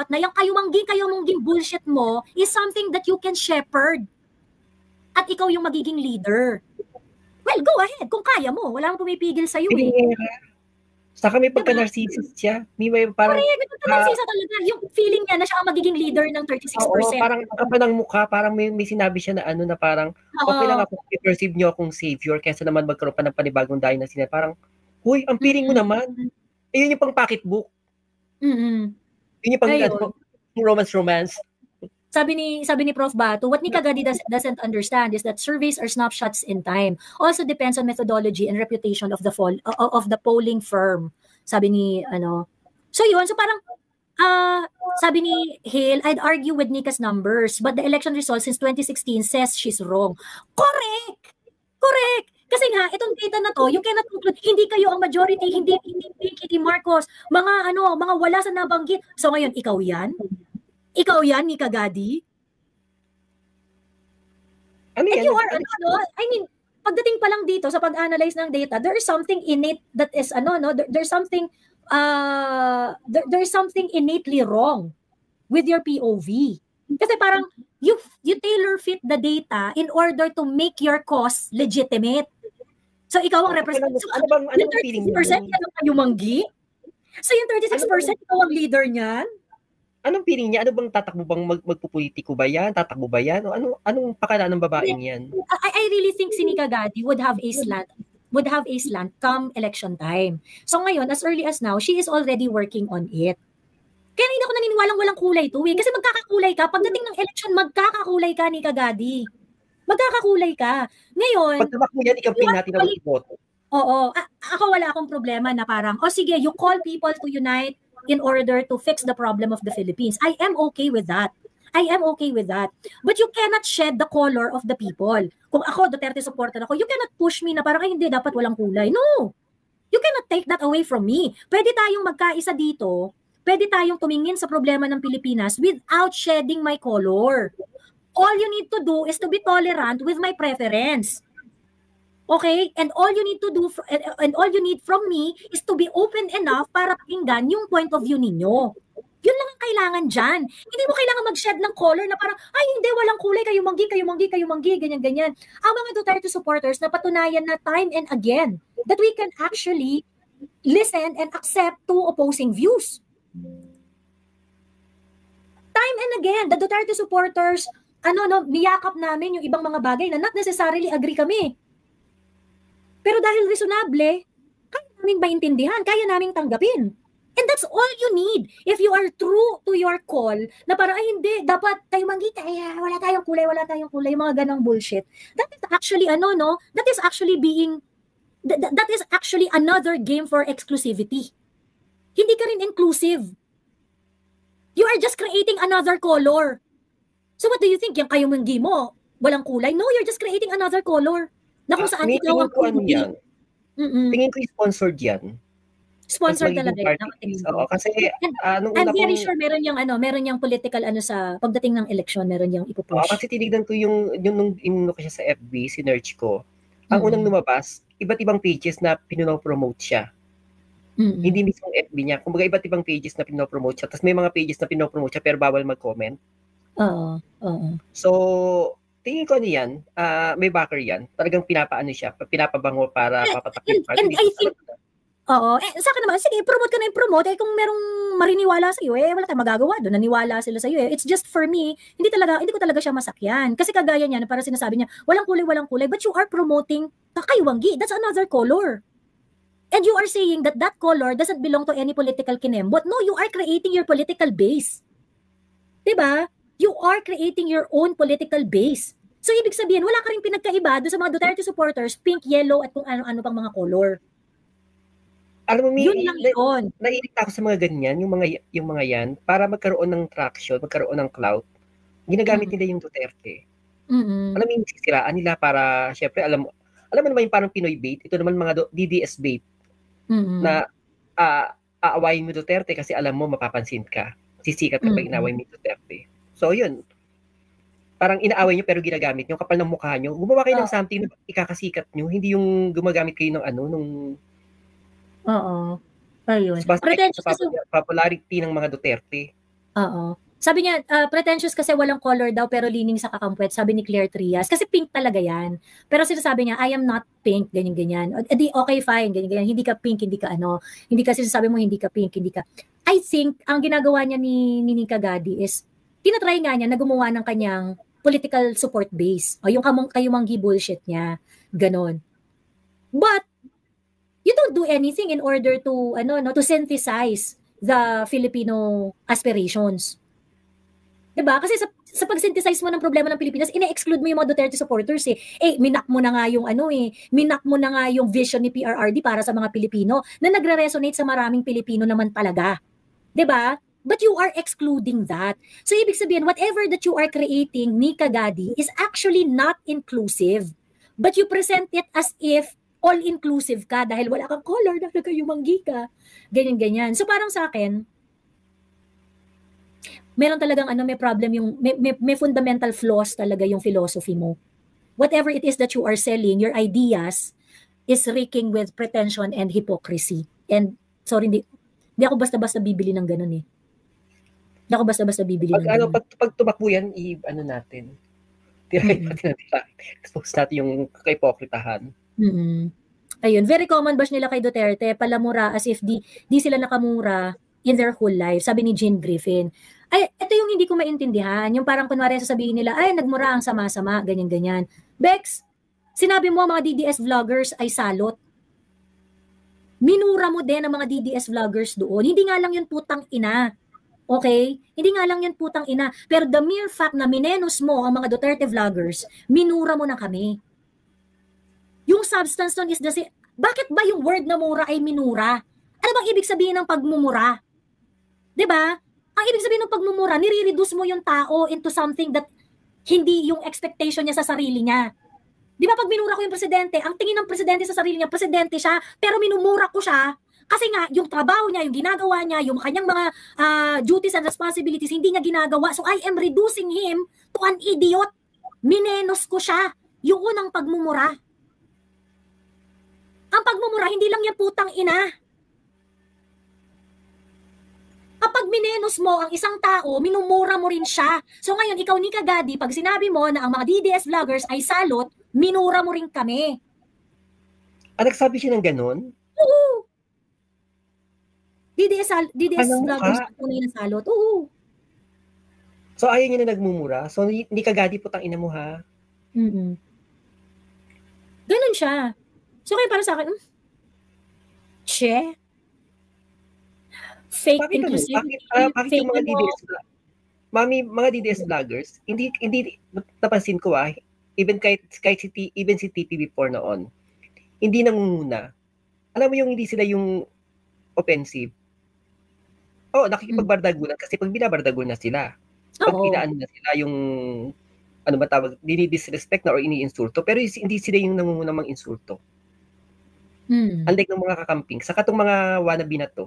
Speaker 3: na yung kayumangging bullshit mo is something that you can shepherd. At ikaw yung magiging leader. Well, go ahead. Kung kaya mo. Wala kang pumipigil sa'yo eh.
Speaker 2: Saka may pagka-narcissist siya. May parang...
Speaker 3: Narcissist talaga. Yung feeling niya na siya ang magiging leader ng 36%.
Speaker 2: Oo, parang kapag ng mukha, parang may sinabi siya na na parang okay lang ako, i-perceive niyo akong savior kaysa naman magkaroon pa ng panibagong dynasty na parang, huy, ang piling mo naman. Yun yung pang pocketbook. Yun yung pang romance.
Speaker 3: Sabi ni Prof. Bato, what ni Kagadi doesn't understand is that surveys are snapshots in time. Also depends on methodology and reputation of the polling firm. Sabi ni So yun, so parang sabi ni Hale, I'd argue with Nika's numbers, but the election results since 2016 says she's wrong. Correct. Kasi nga, itong data na to, you cannot conclude, hindi kayo ang majority, hindi Kitty Marcos, mga wala sa nabanggit. So ngayon, ikaw yan? Ikaw yan, ni Kagadi? And you are, pagdating pa lang dito sa pag-analyze ng data, there is something innate that is, there's something innately wrong with your POV. Kasi parang, you tailor fit the data in order to make your cause legitimate. So, ikaw ang representative. So, yung 36% yan ang kayumanggi? So, yung 36% ikaw ang leader niyan?
Speaker 2: Anong feeling niya? Ano bang tatakbo bang magpupolitiko ba yan? Tatakbo ba yan? O anong pakala ng babaeng yan?
Speaker 3: I really think si Nika Gadi would have a slant come election time. So ngayon, as early as now, she is already working on it. Kaya hindi ako naniniwalang walang kulay to eh. Kasi magkakakulay ka. Pagdating ng election, magkakakulay ka, Nika Gadi. Magkakakulay ka. Ngayon,
Speaker 2: pag tamakbo yan, ikampin natin ang iboto.
Speaker 3: Oo. Ako wala akong problema na parang, sige, you call people to unite in order to fix the problem of the Philippines. I am okay with that. But you cannot shed the color of the people. Kung ako, Duterte supporter ako, you cannot push me na parang, hindi, dapat walang kulay. No! You cannot take that away from me. Pwede tayong magkaisa dito, pwede tayong tumingin sa problema ng Pilipinas without shedding my color. All you need to do is to be tolerant with my preference. Okay? And all you need to do and all you need from me is to be open enough para pakinggan yung point of view ninyo. Yun lang ang kailangan dyan. Hindi mo kailangan mag-shed ng color na parang, ay hindi, walang kulay, kayumanggi, ganyan-ganyan. Ang mga Duterte supporters na patunayan na time and again that we can actually listen and accept two opposing views. Time and again, the Duterte supporters, niyakap namin yung ibang mga bagay na not necessarily agree kami. Pero dahil reasonable, kaya naming maintindihan, kaya naming tanggapin. And that's all you need. If you are true to your call, na parang, ay hindi, dapat tayo manggita, wala tayong kulay, mga ganong bullshit. That is actually, that is actually being, that is actually another game for exclusivity. Hindi ka rin inclusive. You are just creating another color. So what do you think? Yung kayo manggi mo, walang kulay? No, you're just creating another color. Na kung saan ikaw ang
Speaker 2: yan. Tingin ko sponsored yan.
Speaker 3: Sponsored talaga yan.
Speaker 2: Oo, kasi
Speaker 3: I'm very sure meron yung political sa pagdating ng election, meron yung ipupush.
Speaker 2: Kasi tinignan ko yung ko siya sa FB, sinearch ko. Ang unang lumabas, iba't ibang pages na pinopromote siya. Hindi mismo FB niya. Kumbaga iba't ibang pages na pinopromote siya. Tapos may mga pages na pinopromote siya pero bawal mag-comment.
Speaker 3: Oo.
Speaker 2: So, tingin ko yan, may backer yan. Talagang pinapabango para papatakit.
Speaker 3: And I think, sa akin naman, sige, promote ka na yung promote. Kung merong mariniwala sa iyo, wala tayong magagawa doon. Naniwala sila sa iyo. It's just for me, hindi ko talaga siya masakyan. Kasi kagaya niya, parang sinasabi niya, walang kulay. But you are promoting Kakaywanggi. That's another color. And you are saying that color doesn't belong to any political kinembot. No, you are creating your political base. Diba? You are creating your own political base. So, ibig sabihin, wala ka rin pinagkaiba doon sa mga Duterte supporters, pink, yellow, at kung ano-ano pang mga color.
Speaker 2: Alam mo,
Speaker 3: yun lang yun.
Speaker 2: Naiirita ako sa mga ganyan, yung mga yan, para magkaroon ng traction, magkaroon ng clout, ginagamit nila yung Duterte. Alam mo, yung sisiraan nila para, syempre, alam mo naman yung parang Pinoy bait, ito naman mga DDS bait, na aawayin mo Duterte kasi alam mo, mapapansin ka. Sisikat ka pag inaaway mo Duterte. So, yun. Parang inaaway nyo pero ginagamit nyo, kapal ng mukha nyo. Gumawa kayo ng something na ikakasikat nyo, hindi yung gumagamit kayo ng
Speaker 3: Oo. Ayun.
Speaker 2: Pretentious kasi popularity ng mga Duterte.
Speaker 3: Oo. Sabi niya, pretentious kasi walang color daw pero leaning sa kakampuet. Sabi ni Claire Trias. Kasi pink talaga yan. Pero sinasabi niya, I am not pink, ganyan-ganyan. Okay, fine, ganyan-ganyan. Hindi ka pink, hindi ka Hindi kasi sinasabi mo, hindi ka pink, hindi ka. I think, ang ginagawa niya ni Nika Gadi is, tinatry nga niya na gumawa ng kanyang political support base. O yung kayumanggi bullshit niya. Ganon. But, you don't do anything in order to to synthesize the Filipino aspirations. 'Di ba? Kasi sa pag-synthesize mo ng problema ng Pilipinas, ine-exclude mo yung mga Duterte supporters minak mo na nga yung minak mo na nga yung vision ni PRRD para sa mga Pilipino na nagre-resonate sa maraming Pilipino naman talaga. 'Di ba? But you are excluding that. So ibig sabihin, whatever that you are creating, Nika Gadi, is actually not inclusive. But you present it as if all-inclusive ka dahil wala kang color, dahil kayumanggi ka. Ganyan-ganyan. So parang sa akin, meron talagang may problem yung, may fundamental flaws talaga yung philosophy mo. Whatever it is that you are selling, your ideas is reeking with pretension and hypocrisy. And, sorry, hindi ako basta-basta bibili ng ganun Hindi ako basta-basta bibili ng ganun.
Speaker 2: Pag tumakbo yan, natin. Tirahin natin. Expose natin yung kaipokritahan.
Speaker 3: Ayun, very common bash nila kay Duterte, palamura as if di sila nakamura in their whole life. Sabi ni Jean Griffin. Ay, ito yung hindi ko maintindihan. Yung parang kunwari sasabihin nila, ay, nagmura ang sama-sama, ganyan-ganyan. Bex, sinabi mo mga DDS vloggers ay salot. Minura mo din ang mga DDS vloggers doon. Hindi nga lang yun putang ina. Okay? Hindi nga lang yun putang ina. Pero the mere fact na minenos mo ang mga Duterte vloggers, minura mo na kami. Yung substance nun is bakit ba yung word na mura ay minura? Ano bang ibig sabihin ng pagmumura? 'Di ba? Ang ibig sabihin ng pagmumura, nire-reduce mo yung tao into something that hindi yung expectation niya sa sarili niya. 'Di ba pag minura ko yung presidente, ang tingin ng presidente sa sarili niya, presidente siya, pero minumura ko siya kasi nga yung trabaho niya, yung ginagawa niya, yung kanyang mga duties and responsibilities hindi niya ginagawa. So I am reducing him to an idiot. Minenos ko siya. Yung unang pagmumura. Ang pagmumura, hindi lang yan putang ina. Kapag minenos mo ang isang tao, minumura mo rin siya. So ngayon, ikaw Nika Gadi, pag sinabi mo na ang mga DDS vloggers ay salot, minura mo rin kami.
Speaker 2: Nagsabi siya ng ganun?
Speaker 3: Oo. DDS vloggers na tunay na salot. Oo.
Speaker 2: So ayaw niya na nagmumura? So Nika Gadi, putang ina mo ha?
Speaker 3: Ganun siya. So kaya para sa akin, fake
Speaker 2: Bakit
Speaker 3: inclusivity,
Speaker 2: bakit
Speaker 3: fake
Speaker 2: yung mga DDS mga DDS vloggers, hindi napansin ko even even si TP before noon, hindi nangunguna. Alam mo yung hindi sila yung offensive. Nakikipagbardagulan kasi pag binabardagulan na sila, pag inaan na sila yung ano ba tawag, dinidisrespect na or iniinsulto, pero hindi sila yung nangungunang mang-insulto. Unlike ng mga kakamping, saka tong mga wannabe na to.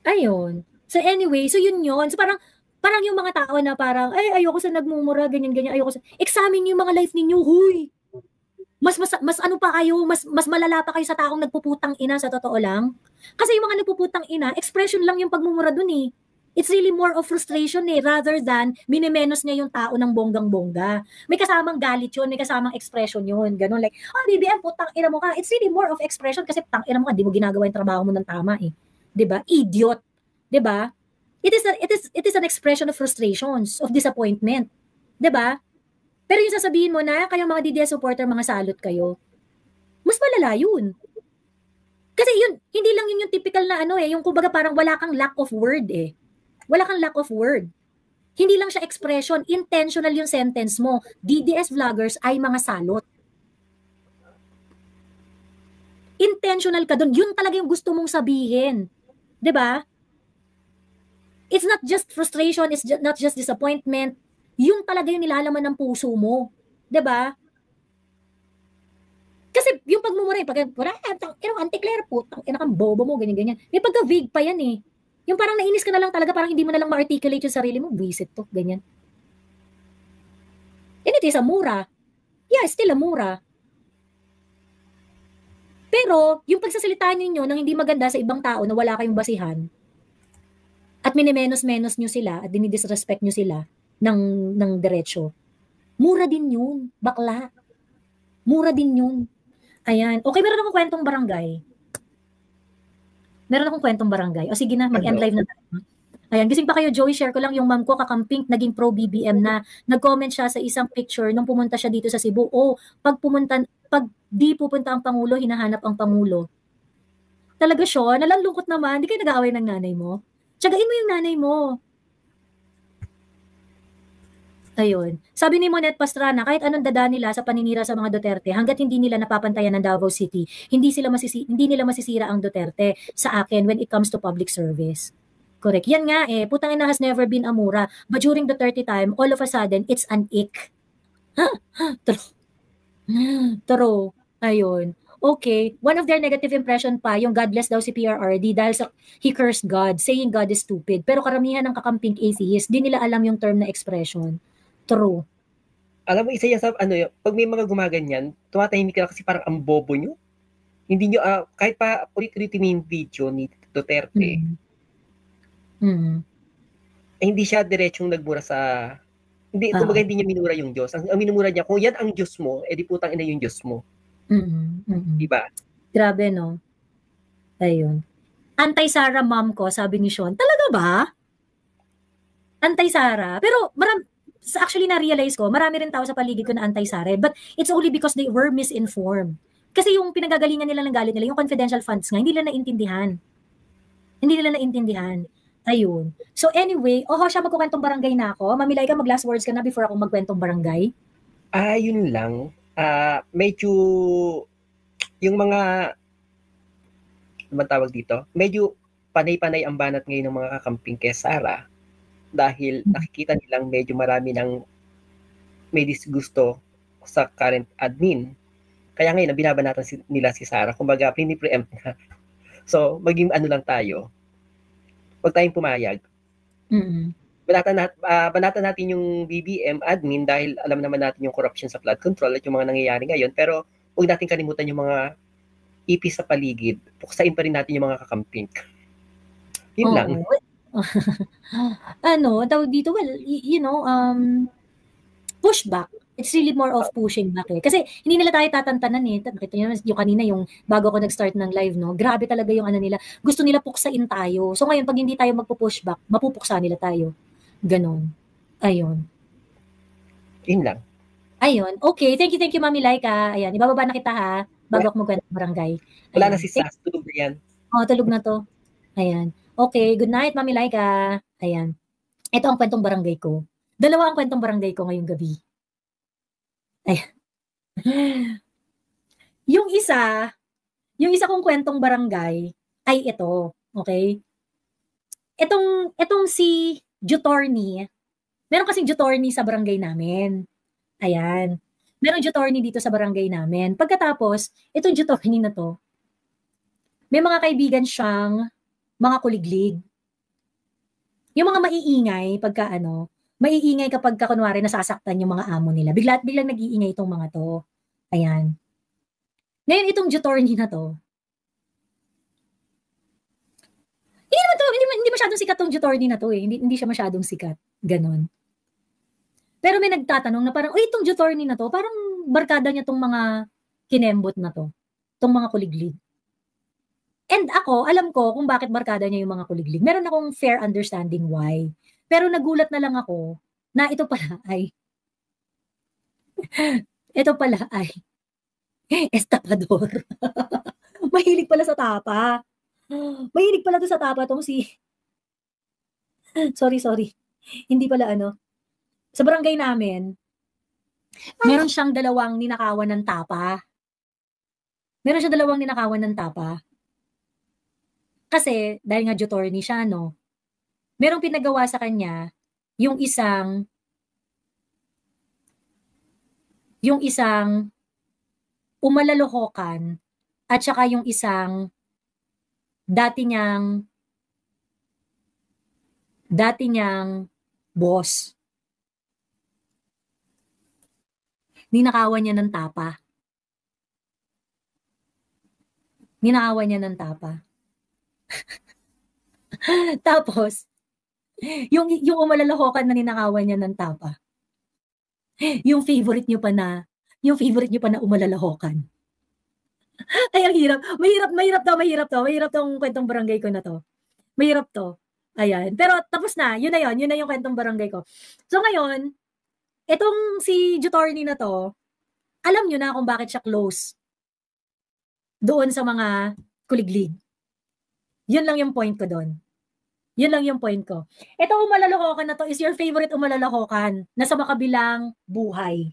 Speaker 3: Ayun. So anyway, so yun. So parang yung mga tao na parang, ay, ayoko sa nagmumura, ganyan, ayoko sa, examine yung mga life ninyo, huy! Mas ano pa kayo, mas malala pa kayo sa taong nagpuputang ina, sa totoo lang. Kasi yung mga nagpuputang ina, expression lang yung pagmumura dun eh. It's really more of frustration rather than minimenos niya yung tao ng bonggang-bongga. May kasamang galit yun, may kasamang expression yun, ganun like, BBM, putang ina mo ka. It's really more of expression kasi putang ina mo ka, di mo ginagawa yung trabaho mo ng tama eh. 'Di ba? Idiot. 'Di ba? It is an expression of frustrations, of disappointment. 'Di ba? Pero yung sasabihin mo na kayong mga DDS supporter, mga salot kayo, mas malala yun. Kasi yun, hindi lang yun yung typical na yung kumbaga parang wala kang lack of word eh. Wala kang lack of word. Hindi lang siya expression, intentional yung sentence mo. DDS vloggers ay mga salot. Intentional ka dun. Yun talaga yung gusto mong sabihin. 'Di ba? It's not just frustration, it's not just disappointment. Yun talaga yung nilalaman ng puso mo. 'Di ba? Kasi yung pagmumura, anti-Claire po, ina kang bobo mo, ganyan. May pagka-vague pa yan eh. Yung parang nainis ka na lang talaga, parang hindi mo na lang ma-articulate yung sarili mo, visit to, ganyan. And it is a mura. Yeah, it's still a mura. Pero, yung pagsasalitaan ninyo nang hindi maganda sa ibang tao na wala kayong basihan, at minimenos-menos nyo sila, at dinidisrespect nyo sila ng diretsyo, mura din yun, bakla. Mura din yun. Ayan. Okay, meron akong kwentong barangay. O sige na, mag-end live na tayo. Ayan, gising pa kayo, Joey, share ko lang yung mom ko, kakamping, naging pro-BBM na. Nag-comment siya sa isang picture nung pumunta siya dito sa Cebu. Pag di pupunta ang Pangulo, hinahanap ang Pangulo. Talaga siya, nalalungkot naman, di kayo nag-aaway ng nanay mo. Tsagain mo yung nanay mo. Ayun. Sabi ni Monet Pastrana, kahit anong dada nila sa paninira sa mga Duterte, hanggat hindi nila napapantayan ng Davao City, hindi nila masisira ang Duterte sa akin when it comes to public service. Correct. Yan nga putang ina has never been a mura. But during the 30 time, all of a sudden, it's an ick. True. Ayun. Okay. One of their negative impression pa, yung godless daw si PRRD dahil he cursed God, saying God is stupid. Pero karamihan ng kakamping atheist, di nila alam yung term na expression. True.
Speaker 2: Alam mo, isa yan sa, pag may mga gumaganyan, tumatahimik ka kasi parang ang bobo nyo. Hindi nyo, kahit pa ulit-ulitin yung video ni Duterte, hindi siya diretsong nagmura sa, kumbaga hindi niya minura yung Diyos. Ang minumura niya, kung yan ang Diyos mo, di putang ina yung Diyos mo. Diba?
Speaker 3: Grabe, no? Ayun. Anti-Sara mom ko, sabi ni Sean. Talaga ba? Anti-Sara? Pero actually na-realize ko, marami rin tao sa paligid ko na anti-Sara. But it's only because they were misinformed. Kasi yung pinagagalingan nila ng galit nila, yung confidential funds nga, hindi nila naintindihan. Ayun. So anyway, siya magkukwentong barangay na ako. Mamilay ka, mag-last words ka na before ako magkwentong barangay.
Speaker 2: Yun lang. Medyo yung mga tawag dito, medyo panay-panay ang banat ngayon ng mga kakamping kay Sara dahil nakikita nilang medyo marami ng may disgusto sa current admin. Kaya ngayon, binabanatan nila si Sara. Kumbaga, pini-preempt na. So, maging lang tayo. Huwag tayong pumayag. Banatan natin yung BBM admin dahil alam naman natin yung corruption sa flood control at yung mga nangyayari ngayon. Pero huwag natin kalimutan yung mga ipis sa paligid. Puksain pa rin natin yung mga kakamping. Yun lang.
Speaker 3: Tawag dito, well, pushback. It's really more of pushing back Kasi hindi nila tayo tatantanan Nakita niyo yung kanina, yung bago ako nag-start ng live, no? Grabe talaga yung nila. Gusto nila puksain tayo. So ngayon, pag hindi tayo magpo-pushback, mapupuksa nila tayo. Ganon. Ayun.
Speaker 2: Yun lang.
Speaker 3: Ayun. Okay. Thank you, Mami Laika. Ayan. Ibababa na kita ha. Bago ako magkwento barangay.
Speaker 2: Wala na si Sas. Tulog na yan.
Speaker 3: Tulog na to. Ayan. Okay, good night, Mami Laika. Ayan. Ito ang kwentong barangay ko. Dalawa ang kwentong barangay ko ngayong gabi. Ayan. Yung isa kong kwentong barangay ay ito, okay? Itong si Jutorni, meron kasing Jutorni sa barangay namin. Ayan. Meron Jutorni dito sa barangay namin. Pagkatapos, itong Jutorni na to, may mga kaibigan siyang mga kuliglig. Yung mga maiingay maiingay kapag kunwari nasasaktan yung mga amo nila. Biglang nag-iingay itong mga to. Ayan. Ngayon itong Jutorni na to, hindi masyadong sikat tong Jutorni na to eh. Hindi siya masyadong sikat. Ganon. Pero may nagtatanong na parang, itong Jutorni na to, parang barkada niya tong mga kinembot na to. Tong mga kuliglig. And ako, alam ko kung bakit barkada niya yung mga kuliglig. Meron akong fair understanding why. Pero nagulat na lang ako na ito pala ay estapador. Mahilig pala sa tapa. Mahilig pala to sa tapa tong si... Sorry. Hindi pala Sa barangay namin, meron siyang dalawang ninakawan ng tapa. Kasi, dahil nga Jutorni siya, merong pinagawa sa kanya yung isang umalalokokan at saka yung isang dati niyang boss. Ninakawan niya ng tapa. Tapos, yung umalalahokan na ninakawan niya ng tapa, yung favorite niyo pa na umalalahokan. Ay, ang hirap. Mahirap tong kwentong barangay ko na to. Mahirap to. Ayan. Pero tapos na. Yun na yung kwentong barangay ko. So ngayon, itong si Jutorni na to, alam nyo na kung bakit siya close doon sa mga kuliglig. Yun lang yung point ko doon. Ito umalalahokan na to is your favorite umalalahokan na sa makabilang bahay.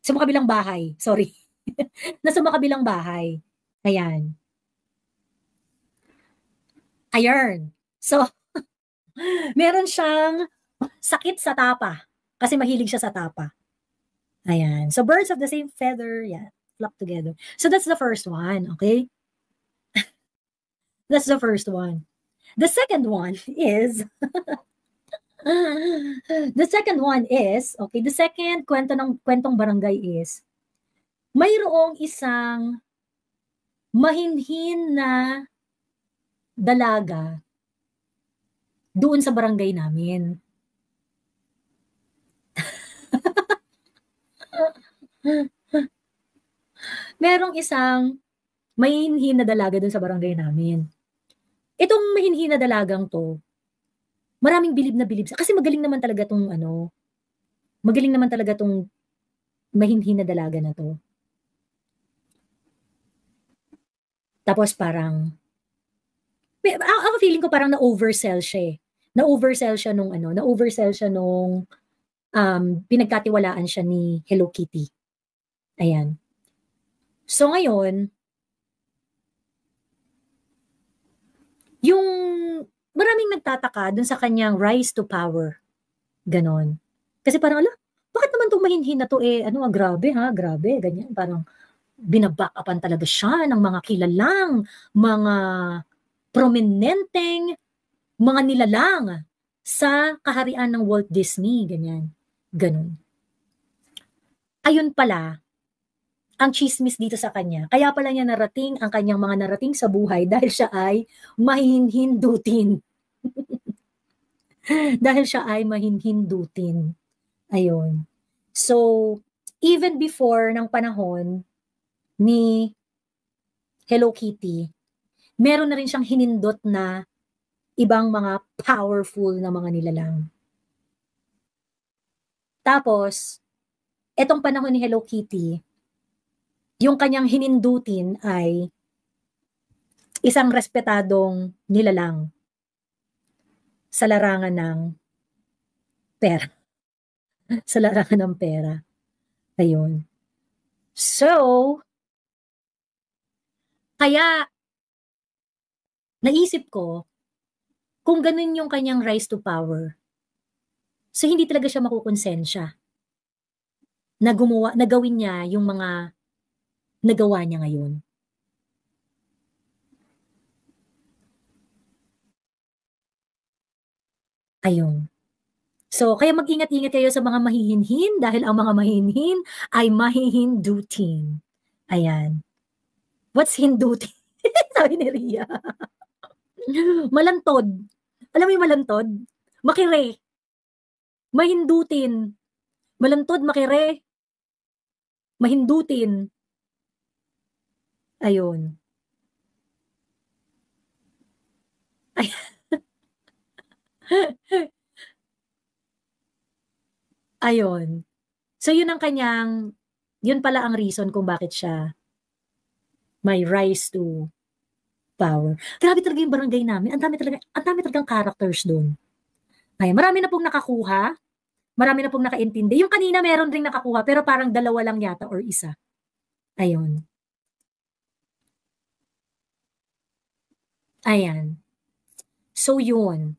Speaker 3: Nasa makabilang bahay. Ayan. So, meron siyang sakit sa tapa. Kasi mahilig siya sa tapa. Ayan. So, birds of the same feather, flock together. So, that's the first one, okay? That's the first one. The second one is, okay, the second kwentong barangay is, mayroong isang mahinhin na dalaga doon sa barangay namin. Merong isang mahinhin na dalaga doon sa barangay namin. Itong mahinhin na dalagang to, maraming bilib na bilib. Kasi magaling naman talaga tong mahinhin na dalaga na to. Tapos parang, ako feeling ko parang na-oversell siya eh. Na-oversell siya nung pinagkatiwalaan siya ni Hello Kitty. Ayan. So ngayon, yung maraming nagtataka dun sa kanyang rise to power. Ganon. Kasi parang, bakit naman itong mahinhin na to grabe, ganyan. Parang binaback-upan talaga siya ng mga kilalang, mga prominenteng, mga nilalang sa kaharian ng Walt Disney, ganyan. Ganon. Ayun pala, ang chismis dito sa kanya. Kaya pala niya narating ang kanyang mga narating sa buhay dahil siya ay mahinhindutin. Ayun. So, even before ng panahon ni Hello Kitty, meron na rin siyang hinindot na ibang mga powerful na mga nilalang. Tapos, etong panahon ni Hello Kitty, yung kanyang hinindutin ay isang respetadong nilalang sa larangan ng pera. Sa larangan ng pera. Ayun. So, kaya, naisip ko, kung ganun yung kanyang rise to power, so hindi talaga siya makukonsensya na gawin niya yung mga nagawa niya ngayon. Ayun. So, kaya mag-ingat-ingat kayo sa mga mahihinhin dahil ang mga mahihinhin ay mahihindutin. Ayan. What's hindutin? Sabi ni Ria. Malantod. Alam mo yung malantod? Makire. Mahindutin. Malantod, makire. Mahindutin. Ayun. Ay. Ayun. So, yun pala ang reason kung bakit siya may rise to power. Grabe talaga yung barangay namin. Ang dami talagang characters doon. Ay, marami na pong nakakuha. Marami na pong nakaintindi. Yung kanina meron ring nakakuha, pero parang 2 lang yata or 1. Ayun. Ayan. So, yun.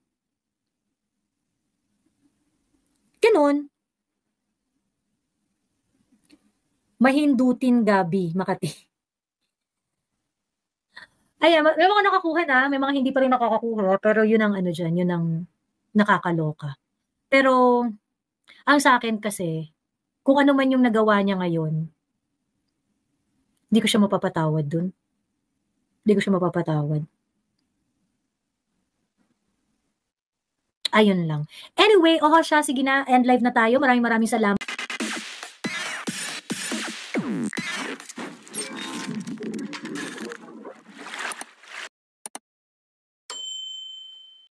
Speaker 3: Ganon. Mahindutin Gabi, Makati. Ayan, may mga nakakuha na, may mga hindi pa rin nakakakuha, pero yun ang dyan, yun ang nakakaloka. Pero, ang sa akin kasi, kung ano man yung nagawa niya ngayon, hindi ko siya mapapatawad dun. Hindi ko siya mapapatawad. Ayun lang. Anyway, siya, sige na, end live na tayo. Maraming salamat.